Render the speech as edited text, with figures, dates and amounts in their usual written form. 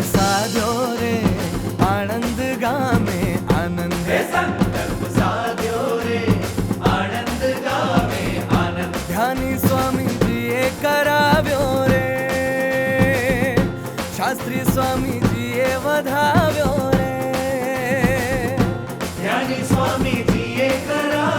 સાધ્યો રે આણંદ ગામે આનંદ સંકલ્પ સાધ્યો રે આનંદ ગામે આનંદ ધ્યાની સ્વામીજીએ કરાવ્યો રે શાસ્ત્રી સ્વામીજીએ વધાવ્યો રે ધ્યાની સ્વામીજીએ કરાવ્યો